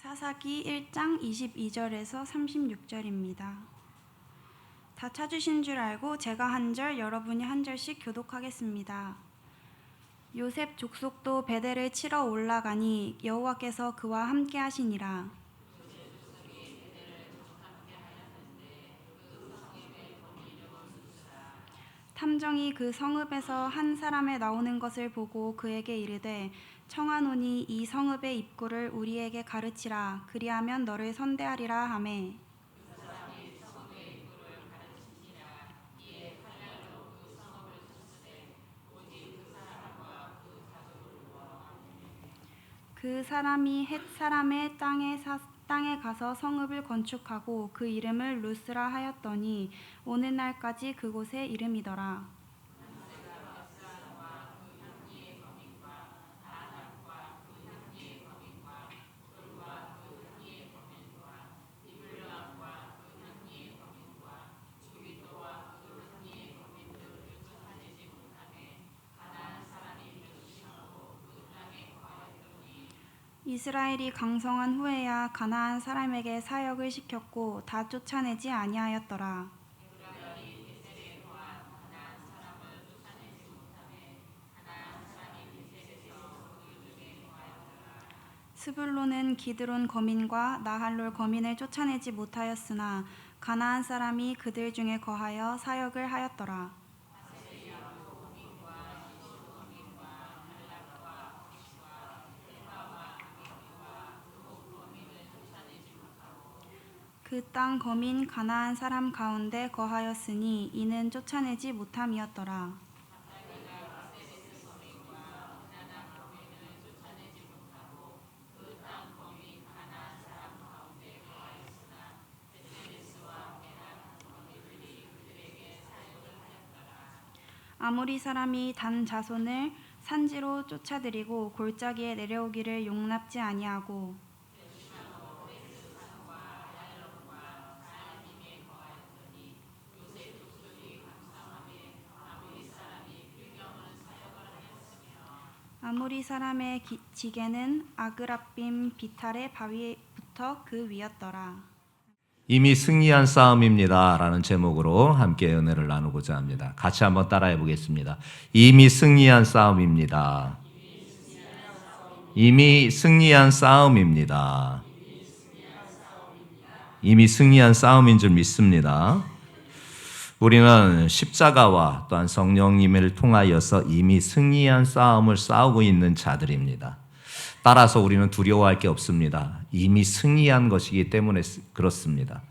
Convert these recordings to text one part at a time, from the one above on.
사사기 1장 22절에서 36절입니다. 다 찾으신 줄 알고 제가 한 절, 여러분이 한 절씩 교독하겠습니다. 요셉 족속도 베델을 치러 올라가니 여호와께서 그와 함께 하시니라. 탐정이 그 성읍에서 한 사람의 나오는 것을 보고 그에게 이르되 청하노니 이 성읍의 입구를 우리에게 가르치라. 그리하면 너를 선대하리라 하매 그 사람이 헷 사람의 땅에 가서 성읍을 건축하고 그 이름을 루스라 하였더니 오늘날까지 그곳의 이름이더라. 이스라엘이 강성한 후에야 가나안 사람에게 사역을 시켰고 다 쫓아내지 아니하였더라. 스불론은 기드론 거민과 나할롤 거민을 쫓아내지 못하였으나 가나안 사람이 그들 중에 거하여 사역을 하였더라. 그 땅 거민 가나안 사람 가운데 거하였으니 이는 쫓아내지 못함이었더라. 아모리 사람이 단 자손을 산지로 쫓아들이고 골짜기에 내려오기를 용납지 아니하고 아모리 사람의 지게는 아그라빔 비탈의 바위부터 그 위였더라. 이미 승리한 싸움입니다 라는 제목으로 함께 은혜를 나누고자 합니다. 같이 한번 따라해 보겠습니다. 이미 승리한 싸움입니다. 이미 승리한 싸움입니다. 이미 승리한 싸움인 줄 믿습니다. 우리는 십자가와 또한 성령님을 통하여서 이미 승리한 싸움을 싸우고 있는 자들입니다. 따라서 우리는 두려워할 게 없습니다. 이미 승리한 것이기 때문에 그렇습니다.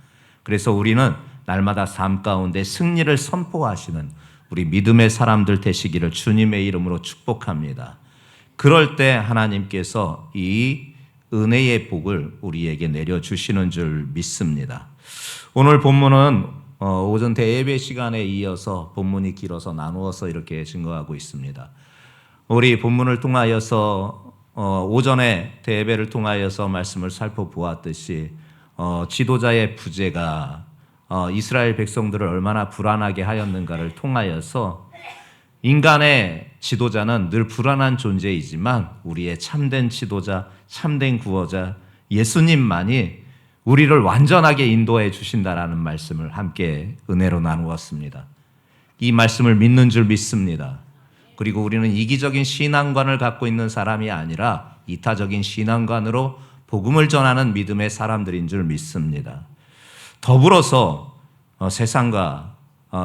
그래서 우리는 날마다 삶 가운데 승리를 선포하시는 우리 믿음의 사람들 되시기를 주님의 이름으로 축복합니다. 그럴 때 하나님께서 이 은혜의 복을 우리에게 내려주시는 줄 믿습니다. 오늘 본문은 오전 대예배 시간에 이어서 본문이 길어서 나누어서 이렇게 증거하고 있습니다. 우리 본문을 통하여서 오전에 대예배를 통하여서 말씀을 살펴보았듯이 지도자의 부재가 이스라엘 백성들을 얼마나 불안하게 하였는가를 통하여서 인간의 지도자는 늘 불안한 존재이지만 우리의 참된 지도자, 참된 구원자 예수님만이 우리를 완전하게 인도해 주신다라는 말씀을 함께 은혜로 나누었습니다. 이 말씀을 믿는 줄 믿습니다. 그리고 우리는 이기적인 신앙관을 갖고 있는 사람이 아니라 이타적인 신앙관으로 복음을 전하는 믿음의 사람들인 줄 믿습니다. 더불어서 세상과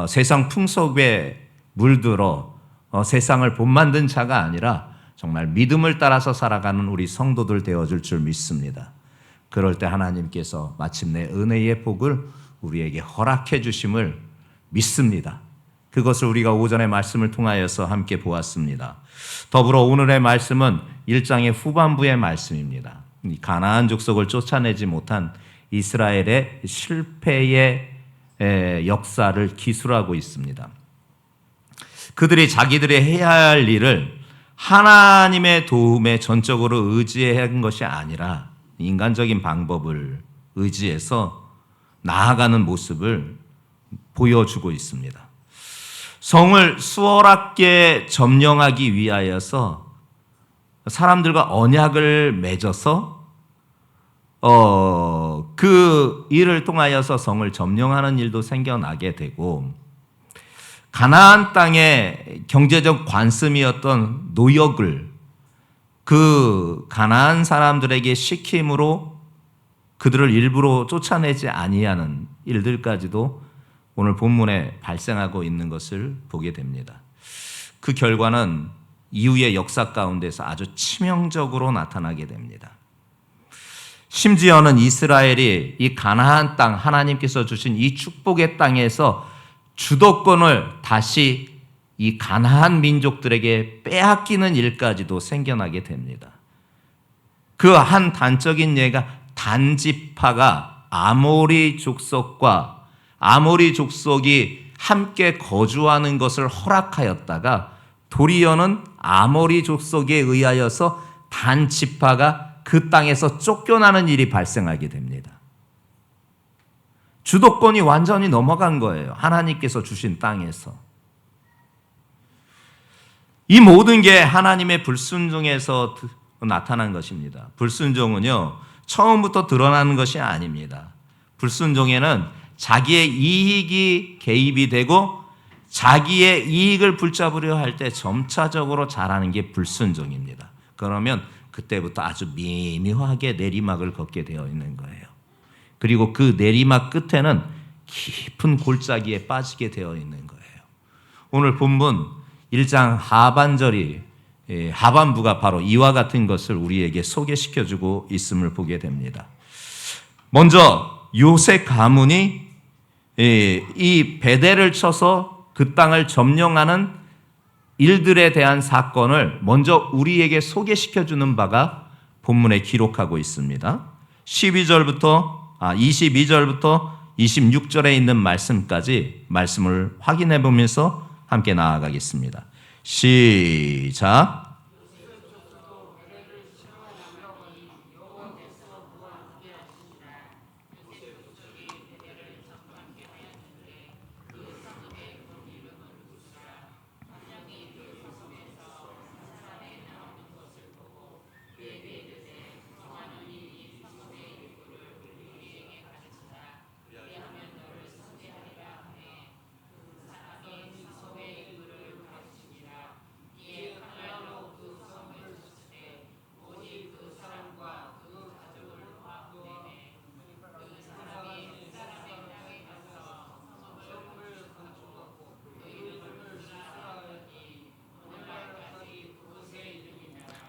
세상 풍속에 물들어 세상을 본만든 자가 아니라 정말 믿음을 따라서 살아가는 우리 성도들 되어줄 줄 믿습니다. 그럴 때 하나님께서 마침내 은혜의 복을 우리에게 허락해 주심을 믿습니다. 그것을 우리가 오전의 말씀을 통하여서 함께 보았습니다. 더불어 오늘의 말씀은 1장의 후반부의 말씀입니다. 가나안 족속을 쫓아내지 못한 이스라엘의 실패의 역사를 기술하고 있습니다. 그들이 자기들이 해야 할 일을 하나님의 도움에 전적으로 의지한 것이 아니라 인간적인 방법을 의지해서 나아가는 모습을 보여주고 있습니다. 성을 수월하게 점령하기 위하여서 사람들과 언약을 맺어서 그 일을 통하여서 성을 점령하는 일도 생겨나게 되고, 가나안 땅의 경제적 관습이었던 노역을 그 가나안 사람들에게 시킴으로 그들을 일부러 쫓아내지 아니하는 일들까지도 오늘 본문에 발생하고 있는 것을 보게 됩니다. 그 결과는 이후의 역사 가운데서 아주 치명적으로 나타나게 됩니다. 심지어는 이스라엘이 이 가나안 땅, 하나님께서 주신 이 축복의 땅에서 주도권을 다시 이 가나안 민족들에게 빼앗기는 일까지도 생겨나게 됩니다. 그 한 단적인 예가 단지파가 아모리 족속과 아모리 족속이 함께 거주하는 것을 허락하였다가 도리어는 아모리 족속에 의하여서 단지파가 그 땅에서 쫓겨나는 일이 발생하게 됩니다. 주도권이 완전히 넘어간 거예요. 하나님께서 주신 땅에서. 이 모든 게 하나님의 불순종에서 나타난 것입니다. 불순종은요, 처음부터 드러나는 것이 아닙니다. 불순종에는 자기의 이익이 개입이 되고 자기의 이익을 붙잡으려 할 때 점차적으로 자라는 게 불순종입니다. 그러면 그때부터 아주 미묘하게 내리막을 걷게 되어 있는 거예요. 그리고 그 내리막 끝에는 깊은 골짜기에 빠지게 되어 있는 거예요. 오늘 본문 1장 하반부가 바로 이와 같은 것을 우리에게 소개시켜주고 있음을 보게 됩니다. 먼저 요셉 가문이 이 베델을 쳐서 그 땅을 점령하는 일들에 대한 사건을 먼저 우리에게 소개시켜주는 바가 본문에 기록하고 있습니다. 22절부터 26절에 있는 말씀까지 말씀을 확인해 보면서 함께 나아가겠습니다. 시작.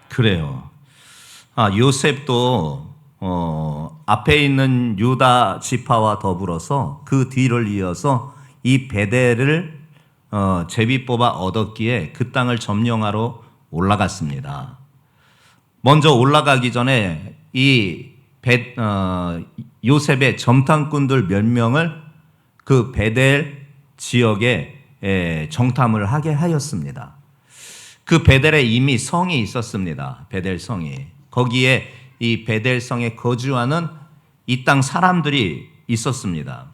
그래요. 요셉도 앞에 있는 유다 지파와 더불어서 그 뒤를 이어서 이 베델을 제비 뽑아 얻었기에 그 땅을 점령하러 올라갔습니다. 먼저 올라가기 전에 요셉의 점탐꾼들 몇 명을 그 베델 지역에 정탐을 하게 하였습니다. 그 베델에 이미 성이 있었습니다. 베델 성이. 거기에 이 베델 성에 거주하는 이 땅 사람들이 있었습니다.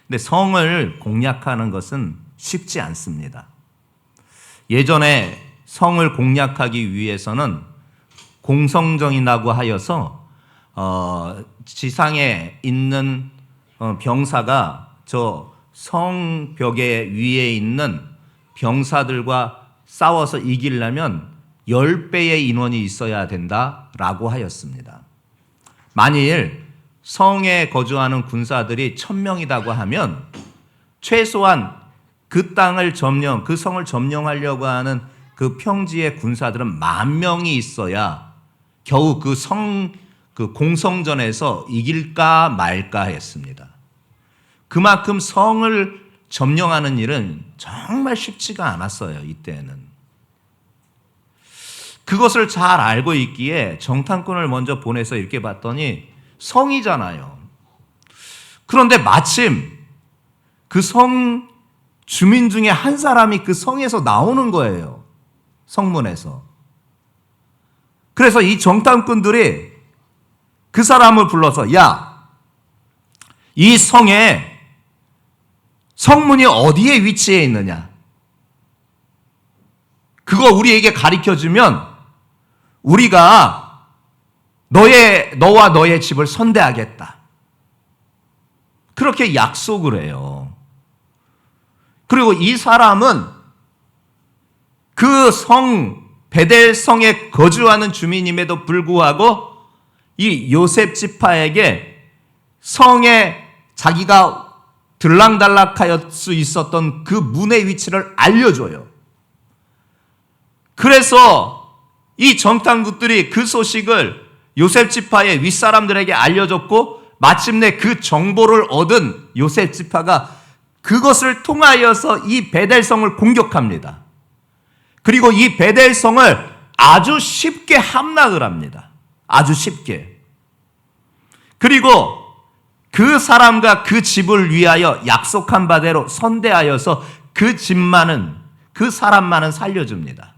근데 성을 공략하는 것은 쉽지 않습니다. 예전에 성을 공략하기 위해서는 공성전이라고 하여서 지상에 있는 병사가 저 성벽에 위에 있는 병사들과 싸워서 이기려면 10배의 인원이 있어야 된다라고 하였습니다. 만일 성에 거주하는 군사들이 1000명이라고 하면 최소한 그 성을 점령하려고 하는 그 평지의 군사들은 10,000명이 있어야 겨우 그 공성전에서 이길까 말까 했습니다. 그만큼 성을 점령하는 일은 정말 쉽지가 않았어요. 이때는. 그것을 잘 알고 있기에 정탐꾼을 먼저 보내서 이렇게 봤더니 성이잖아요. 그런데 마침 그 성 주민 중에 한 사람이 그 성에서 나오는 거예요. 성문에서. 그래서 이 정탐꾼들이 그 사람을 불러서 야, 이 성에 성문이 어디에 위치해 있느냐? 그거 우리에게 가르쳐주면 우리가 너와 너의 집을 선대하겠다. 그렇게 약속을 해요. 그리고 이 사람은 그 베델성에 거주하는 주민임에도 불구하고 이 요셉 지파에게 성에 자기가 들락달락하였을 수 있었던 그 문의 위치를 알려줘요. 그래서 이 정탐꾼들이 그 소식을 요셉 지파의 윗사람들에게 알려줬고, 마침내 그 정보를 얻은 요셉 지파가 그것을 통하여서 이 베델성을 공격합니다. 그리고 이 베델성을 아주 쉽게 함락을 합니다. 아주 쉽게. 그리고 그 사람과 그 집을 위하여 약속한 바대로 선대하여서 그 사람만은 살려줍니다.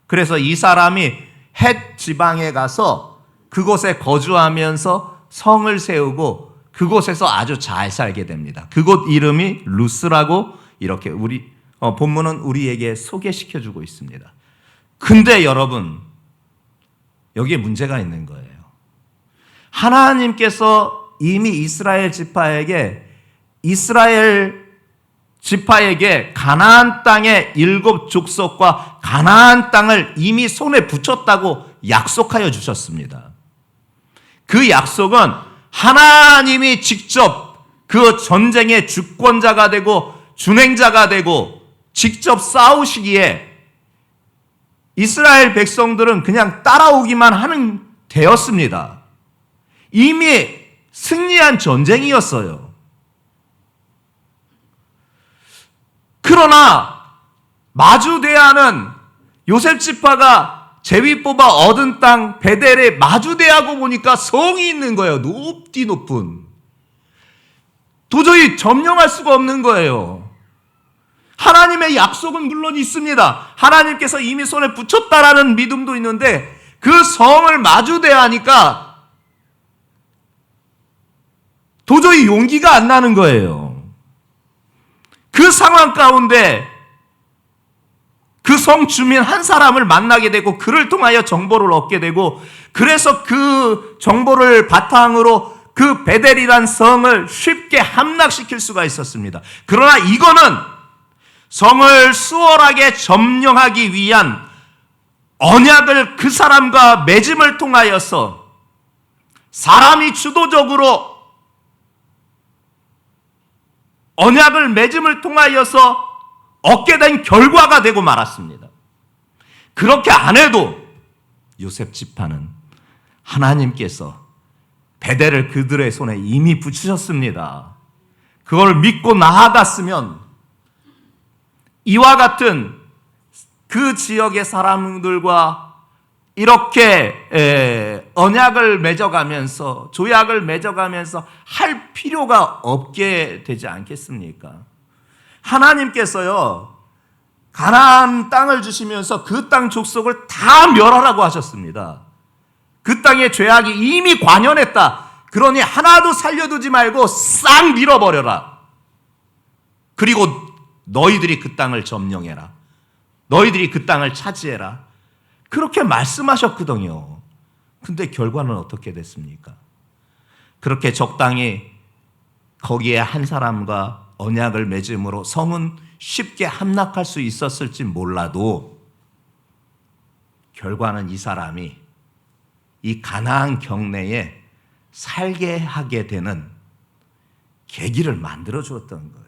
그래서 이 사람이 헷 지방에 가서 그곳에 거주하면서 성을 세우고 그곳에서 아주 잘 살게 됩니다. 그곳 이름이 루스라고 이렇게 본문은 우리에게 소개시켜주고 있습니다. 근데 여러분, 여기에 문제가 있는 거예요. 하나님께서 이미 이스라엘 지파에게 가나안 땅의 7 족속과 가나안 땅을 이미 손에 붙였다고 약속하여 주셨습니다. 그 약속은 하나님이 직접 그 전쟁의 주권자가 되고 준행자가 되고 직접 싸우시기에 이스라엘 백성들은 그냥 따라오기만 하는 되었습니다. 이미 승리한 전쟁이었어요. 그러나 마주대하는 요셉 지파가 제위 뽑아 얻은 땅 베델에 마주대하고 보니까 성이 있는 거예요. 높디 높은. 도저히 점령할 수가 없는 거예요. 하나님의 약속은 물론 있습니다. 하나님께서 이미 손에 붙였다라는 믿음도 있는데 그 성을 마주대하니까 도저히 용기가 안 나는 거예요. 그 상황 가운데 그 성 주민 한 사람을 만나게 되고 그를 통하여 정보를 얻게 되고, 그래서 그 정보를 바탕으로 그 베델이란 성을 쉽게 함락시킬 수가 있었습니다. 그러나 이거는 성을 수월하게 점령하기 위한 언약을 그 사람과 맺음을 통하여서 사람이 주도적으로 언약을 맺음을 통하여서 얻게 된 결과가 되고 말았습니다. 그렇게 안 해도 요셉 지파는 하나님께서 베델을 그들의 손에 이미 붙이셨습니다. 그걸 믿고 나아갔으면 이와 같은 그 지역의 사람들과 이렇게 언약을 맺어가면서 조약을 맺어가면서 할 필요가 없게 되지 않겠습니까? 하나님께서요, 가나안 땅을 주시면서 그 땅 족속을 다 멸하라고 하셨습니다. 그 땅의 죄악이 이미 관연했다. 그러니 하나도 살려두지 말고 싹 밀어버려라. 그리고 너희들이 그 땅을 점령해라. 너희들이 그 땅을 차지해라. 그렇게 말씀하셨거든요. 근데 결과는 어떻게 됐습니까? 그렇게 적당히 거기에 한 사람과 언약을 맺음으로 성은 쉽게 함락할 수 있었을지 몰라도 결과는 이 사람이 이 가나안 경내에 살게 하게 되는 계기를 만들어 주었던 거예요.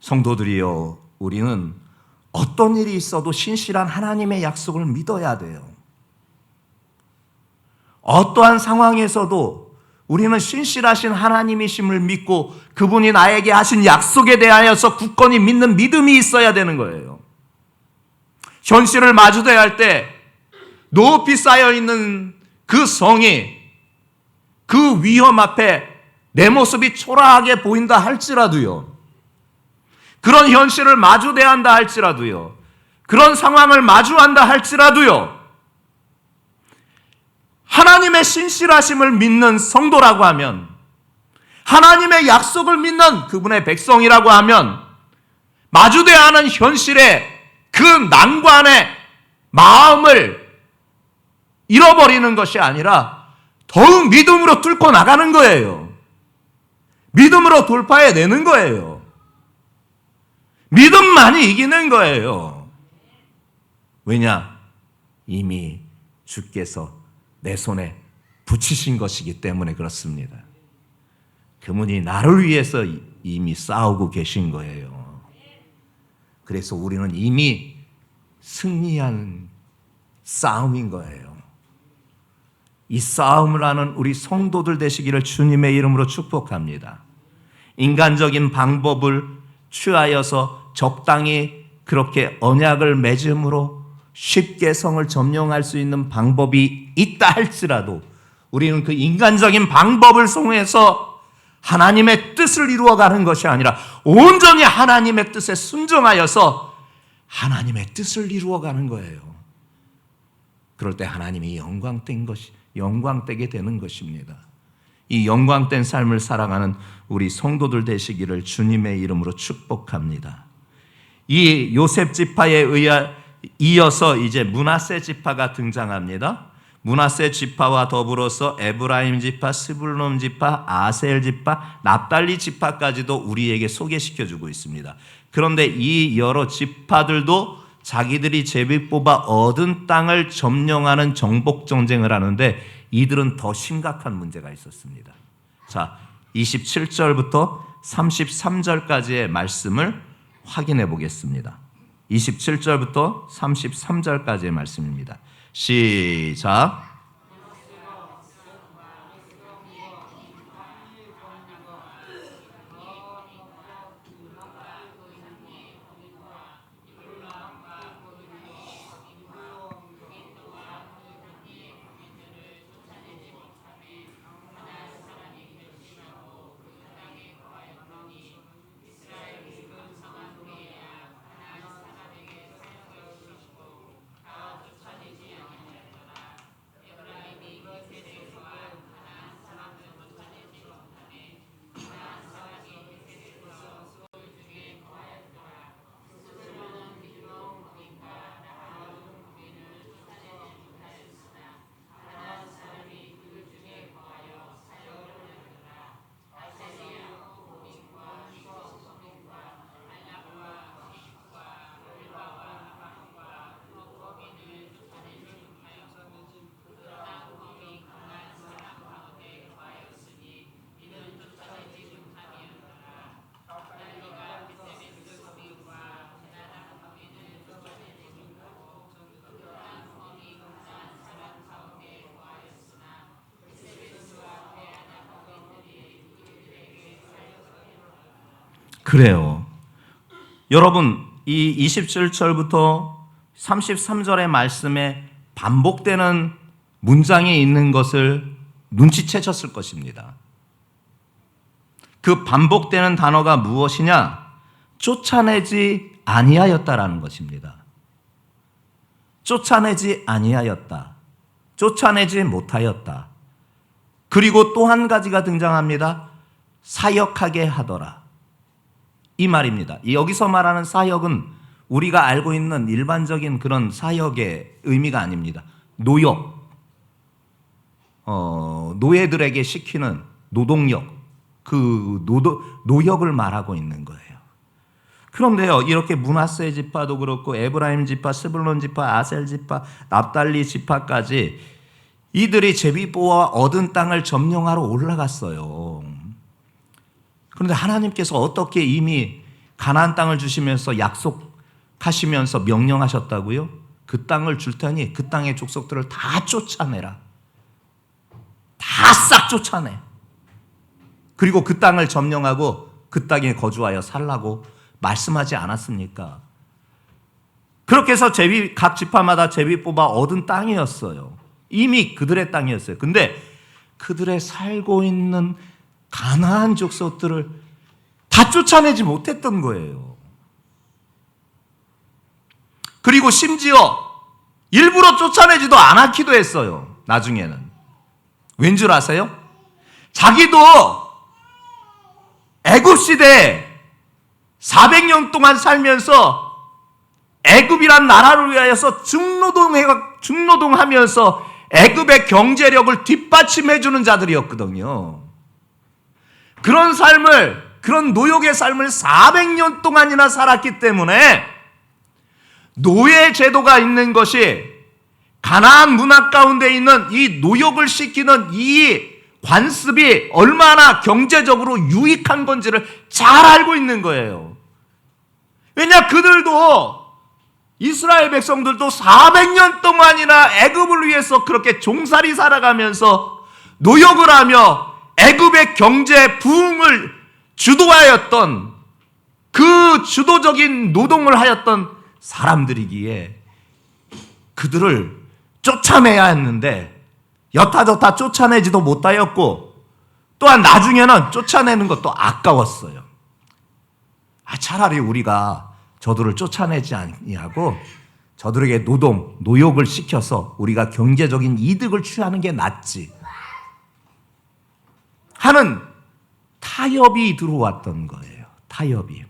성도들이여, 우리는 어떤 일이 있어도 신실한 하나님의 약속을 믿어야 돼요. 어떠한 상황에서도 우리는 신실하신 하나님이심을 믿고 그분이 나에게 하신 약속에 대하여서 굳건히 믿는 믿음이 있어야 되는 거예요. 현실을 마주대야 할 때 높이 쌓여있는 그 성이 그 위험 앞에 내 모습이 초라하게 보인다 할지라도요, 그런 현실을 마주대야 한다 할지라도요, 그런 상황을 마주한다 할지라도요, 하나님의 신실하심을 믿는 성도라고 하면, 하나님의 약속을 믿는 그분의 백성이라고 하면, 마주대야 하는 현실에 그 난관의 마음을 잃어버리는 것이 아니라 더욱 믿음으로 뚫고 나가는 거예요. 믿음으로 돌파해내는 거예요. 믿음만이 이기는 거예요. 왜냐? 이미 주께서 내 손에 붙이신 것이기 때문에 그렇습니다. 그분이 나를 위해서 이미 싸우고 계신 거예요. 그래서 우리는 이미 승리한 싸움인 거예요. 이 싸움을 하는 우리 성도들 되시기를 주님의 이름으로 축복합니다. 인간적인 방법을 취하여서 적당히 그렇게 언약을 맺음으로 쉽게 성을 점령할 수 있는 방법이 있다 할지라도 우리는 그 인간적인 방법을 통해서 하나님의 뜻을 이루어가는 것이 아니라 온전히 하나님의 뜻에 순종하여서 하나님의 뜻을 이루어가는 거예요. 그럴 때 하나님이 영광되게 되는 것입니다. 이 영광된 삶을 살아가는 우리 성도들 되시기를 주님의 이름으로 축복합니다. 이 요셉 지파에 이어서 이제 므낫세 지파가 등장합니다. 므낫세 지파와 더불어서 에브라임 지파, 스불론 지파, 아셀 지파, 납달리 지파까지도 우리에게 소개시켜주고 있습니다. 그런데 이 여러 지파들도 자기들이 제비 뽑아 얻은 땅을 점령하는 정복 전쟁을 하는데 이들은 더 심각한 문제가 있었습니다. 자, 27절부터 33절까지의 말씀을 확인해 보겠습니다. 27절부터 33절까지의 말씀입니다. 시작. 그래요. 여러분, 이 27절부터 33절의 말씀에 반복되는 문장이 있는 것을 눈치채셨을 것입니다. 그 반복되는 단어가 무엇이냐? 쫓아내지 아니하였다라는 것입니다. 쫓아내지 아니하였다. 쫓아내지 못하였다. 그리고 또 한 가지가 등장합니다. 사역하게 하더라. 이 말입니다. 여기서 말하는 사역은 우리가 알고 있는 일반적인 그런 사역의 의미가 아닙니다. 노역, 노예들에게 시키는 노동력, 그 노역을 말하고 있는 거예요. 그런데요, 이렇게 므낫세 지파도 그렇고 에브라임 지파, 스불론 지파, 아셀 지파, 납달리 지파까지 이들이 제비뽑아 얻은 땅을 점령하러 올라갔어요. 그런데 하나님께서 어떻게 이미 가나안 땅을 주시면서 약속하시면서 명령하셨다고요? 그 땅을 줄 테니 그 땅의 족속들을 다 쫓아내라. 다 싹 쫓아내. 그리고 그 땅을 점령하고 그 땅에 거주하여 살라고 말씀하지 않았습니까? 그렇게 해서 각 지파마다 제비 뽑아 얻은 땅이었어요. 이미 그들의 땅이었어요. 근데 그들의 살고 있는 가나안 족속들을 다 쫓아내지 못했던 거예요. 그리고 심지어 일부러 쫓아내지도 않았기도 했어요. 나중에는. 왠 줄 아세요? 자기도 애굽 시대에 400년 동안 살면서 애굽이란 나라를 위하여서 중노동하면서 애굽의 경제력을 뒷받침해 주는 자들이었거든요. 그런 노역의 삶을 400년 동안이나 살았기 때문에 노예 제도가 있는 것이 가나안 문화 가운데 있는 이 노역을 시키는 이 관습이 얼마나 경제적으로 유익한 건지를 잘 알고 있는 거예요. 왜냐, 그들도 이스라엘 백성들도 400년 동안이나 애굽을 위해서 그렇게 종살이 살아가면서 노역을 하며 애굽의 경제 부흥을 주도하였던, 그 주도적인 노동을 하였던 사람들이기에 그들을 쫓아내야 했는데 여타저타 쫓아내지도 못하였고, 또한 나중에는 쫓아내는 것도 아까웠어요. 차라리 우리가 저들을 쫓아내지 아니하고 저들에게 노역을 시켜서 우리가 경제적인 이득을 취하는 게 낫지 하는 타협이 들어왔던 거예요. 타협이.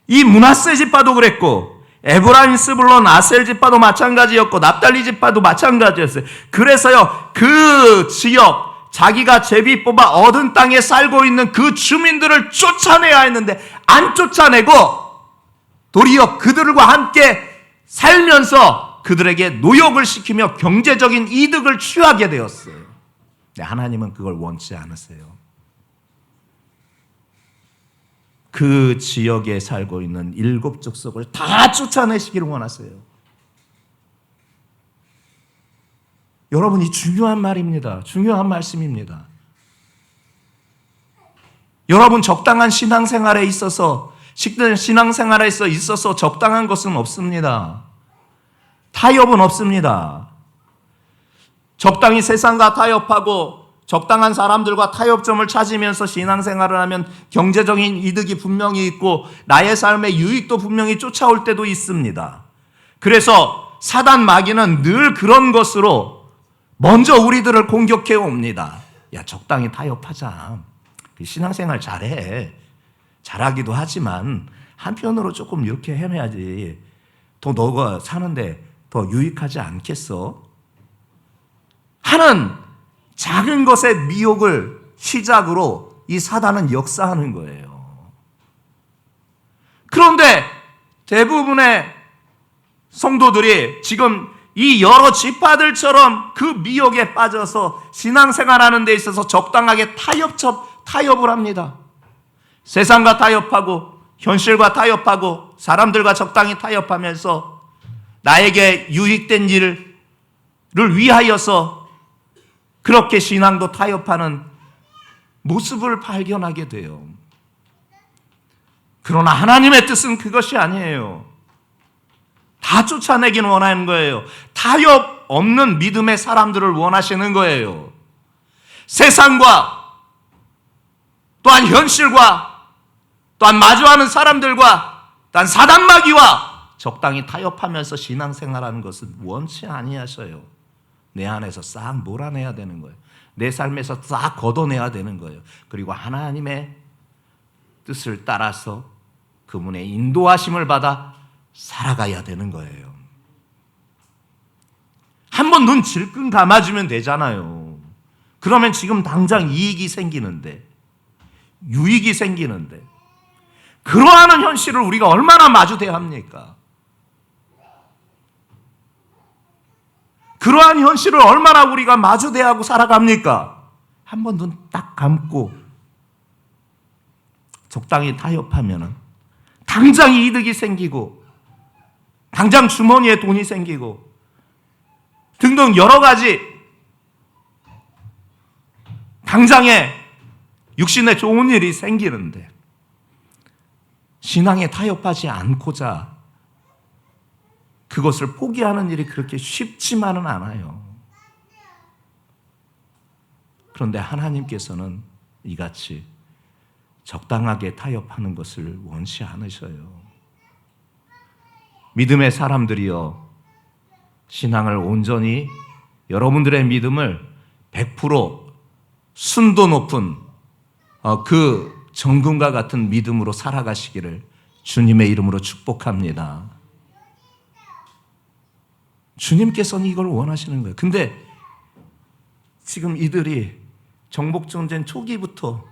이 므낫세 지파도 그랬고, 에브라임, 스불론, 아셀 지파도 마찬가지였고, 납달리 지파도 마찬가지였어요. 그래서요, 그 지역, 자기가 제비 뽑아 얻은 땅에 살고 있는 그 주민들을 쫓아내야 했는데 안 쫓아내고 도리어 그들과 함께 살면서 그들에게 노역을 시키며 경제적인 이득을 취하게 되었어요. 근데 하나님은 그걸 원치 않으세요. 그 지역에 살고 있는 7 족속을 다 쫓아내시기를 원하세요. 여러분, 이 중요한 말입니다. 중요한 말씀입니다. 여러분, 적당한 신앙생활에 있어서 적당한 것은 없습니다. 타협은 없습니다. 적당히 세상과 타협하고 적당한 사람들과 타협점을 찾으면서 신앙생활을 하면 경제적인 이득이 분명히 있고 나의 삶의 유익도 분명히 쫓아올 때도 있습니다. 그래서 사단 마귀는 늘 그런 것으로 먼저 우리들을 공격해 옵니다. 야, 적당히 타협하자. 신앙생활 잘해. 잘하기도 하지만 한편으로 조금 이렇게 해놔야지. 더 너가 사는데 더 유익하지 않겠어? 하는 작은 것의 미혹을 시작으로 이 사단은 역사하는 거예요. 그런데 대부분의 성도들이 지금 이 여러 지파들처럼 그 미혹에 빠져서 신앙생활하는 데 있어서 적당하게 타협을 합니다. 세상과 타협하고 현실과 타협하고 사람들과 적당히 타협하면서 나에게 유익된 일을 위하여서 그렇게 신앙도 타협하는 모습을 발견하게 돼요. 그러나 하나님의 뜻은 그것이 아니에요. 다 쫓아내기는 원하는 거예요. 타협 없는 믿음의 사람들을 원하시는 거예요. 세상과 또한 현실과 또한 마주하는 사람들과 또한 사단 마귀와 적당히 타협하면서 신앙생활하는 것은 원치 아니하셔요. 내 안에서 싹 몰아내야 되는 거예요. 내 삶에서 싹 걷어내야 되는 거예요. 그리고 하나님의 뜻을 따라서 그분의 인도하심을 받아 살아가야 되는 거예요. 한번 눈 질끈 감아주면 되잖아요. 그러면 지금 당장 이익이 생기는데, 유익이 생기는데, 그러한 현실을 우리가 얼마나 마주대야 합니까? 그러한 현실을 얼마나 우리가 마주대하고 살아갑니까? 한번 눈 딱 감고 적당히 타협하면 당장 이득이 생기고 당장 주머니에 돈이 생기고 등등 여러 가지 당장에 육신에 좋은 일이 생기는데 신앙에 타협하지 않고자 그것을 포기하는 일이 그렇게 쉽지만은 않아요. 그런데 하나님께서는 이같이 적당하게 타협하는 것을 원치 않으셔요. 믿음의 사람들이여, 신앙을 온전히 여러분들의 믿음을 100% 순도 높은 그 정금과 같은 믿음으로 살아가시기를 주님의 이름으로 축복합니다. 주님께서는 이걸 원하시는 거예요. 근데 지금 이들이 정복전쟁 초기부터,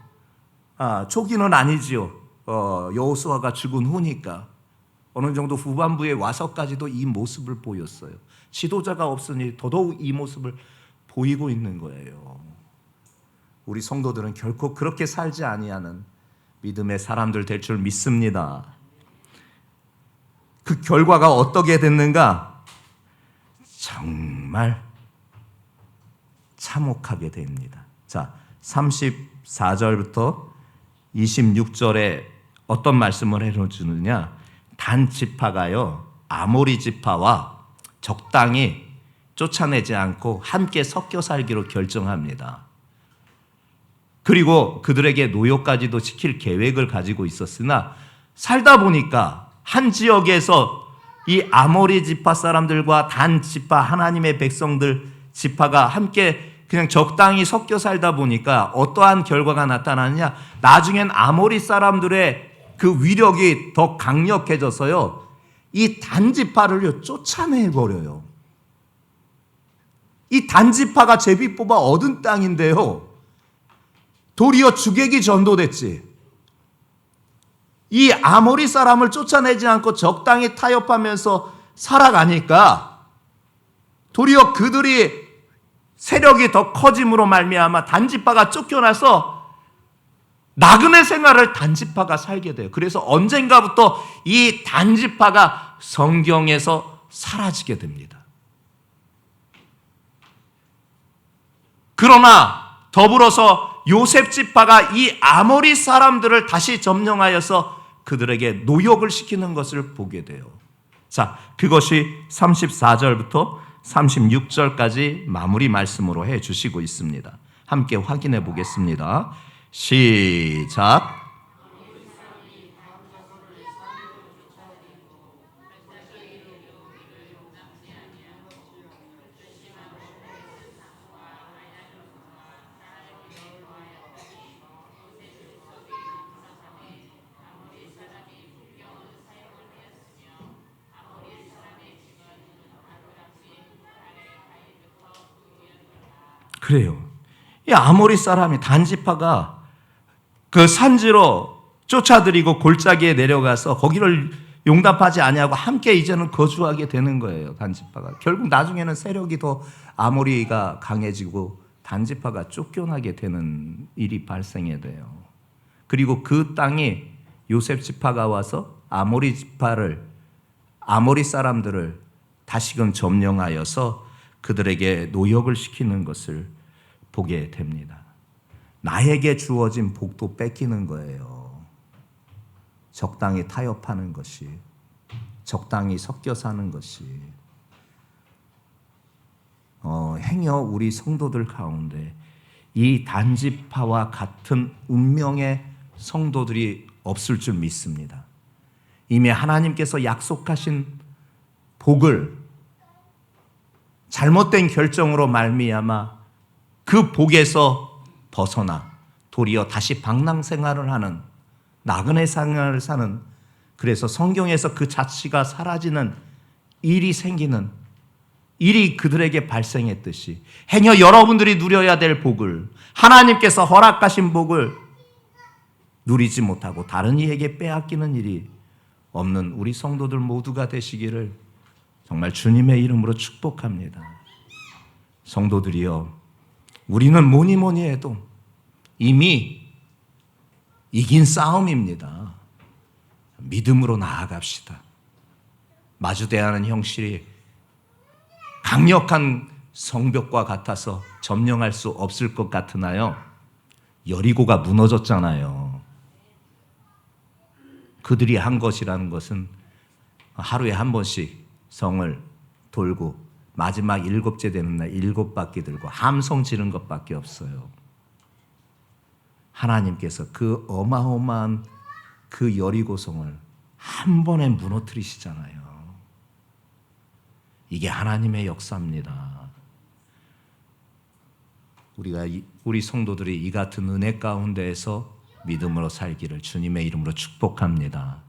초기는 아니지요. 여호수아가 죽은 후니까 어느 정도 후반부에 와서까지도 이 모습을 보였어요. 지도자가 없으니 더더욱 이 모습을 보이고 있는 거예요. 우리 성도들은 결코 그렇게 살지 아니하는 믿음의 사람들 될 줄 믿습니다. 그 결과가 어떻게 됐는가? 정말 참혹하게 됩니다. 자, 34절부터 26절에 어떤 말씀을 해주느냐? 단 지파가요, 아모리 지파와 적당히 쫓아내지 않고 함께 섞여 살기로 결정합니다. 그리고 그들에게 노역까지도 시킬 계획을 가지고 있었으나 살다 보니까 한 지역에서 이 아모리 지파 사람들과 단 지파, 하나님의 백성들 지파가 함께 그냥 적당히 섞여 살다 보니까 어떠한 결과가 나타나느냐? 나중엔 아모리 사람들의 그 위력이 더 강력해져서요, 이 단지파를 쫓아내버려요. 이 단지파가 제비 뽑아 얻은 땅인데요, 도리어 주객이 전도됐지. 이 아모리 사람을 쫓아내지 않고 적당히 타협하면서 살아가니까 도리어 그들이 세력이 더 커짐으로 말미암아 단지파가 쫓겨나서 나그네 생활을 단지파가 살게 돼요. 그래서 언젠가부터 이 단지파가 성경에서 사라지게 됩니다. 그러나 더불어서 요셉 지파가 이 아모리 사람들을 다시 점령하여서 그들에게 노역을 시키는 것을 보게 돼요. 자, 그것이 34절부터 36절까지 마무리 말씀으로 해 주시고 있습니다. 함께 확인해 보겠습니다. 시작. 그래요. 이 아모리 사람이 단지파가 그 산지로 쫓아들이고 골짜기에 내려가서 거기를 용납하지 아니하고 함께 이제는 거주하게 되는 거예요. 단지파가 결국 나중에는 세력이 더 아모리가 강해지고 단지파가 쫓겨나게 되는 일이 발생해 돼요. 그리고 그 땅이 요셉 지파가 와서 아모리 지파를, 아모리 사람들을 다시금 점령하여서 그들에게 노역을 시키는 것을 보게 됩니다. 나에게 주어진 복도 뺏기는 거예요. 적당히 타협하는 것이, 적당히 섞여 사는 것이. 행여 우리 성도들 가운데 이 단지파와 같은 운명의 성도들이 없을 줄 믿습니다. 이미 하나님께서 약속하신 복을 잘못된 결정으로 말미암아 그 복에서 벗어나 도리어 다시 방랑 생활을 하는, 나그네 생활을 사는, 그래서 성경에서 그 자취가 사라지는 일이 생기는 일이 그들에게 발생했듯이 행여 여러분들이 누려야 될 복을, 하나님께서 허락하신 복을 누리지 못하고 다른 이에게 빼앗기는 일이 없는 우리 성도들 모두가 되시기를 정말 주님의 이름으로 축복합니다. 성도들이여, 우리는 뭐니 해도 이미 이긴 싸움입니다. 믿음으로 나아갑시다. 마주대하는 형실이 강력한 성벽과 같아서 점령할 수 없을 것 같으나요? 여리고가 무너졌잖아요. 그들이 한 것이라는 것은 하루에 한 번씩 성을 돌고 마지막 7째 되는 날 7바퀴 들고 함성 지른 것밖에 없어요. 하나님께서 그 어마어마한 그 여리고성을 한 번에 무너뜨리시잖아요. 이게 하나님의 역사입니다. 우리 성도들이 이 같은 은혜 가운데에서 믿음으로 살기를 주님의 이름으로 축복합니다.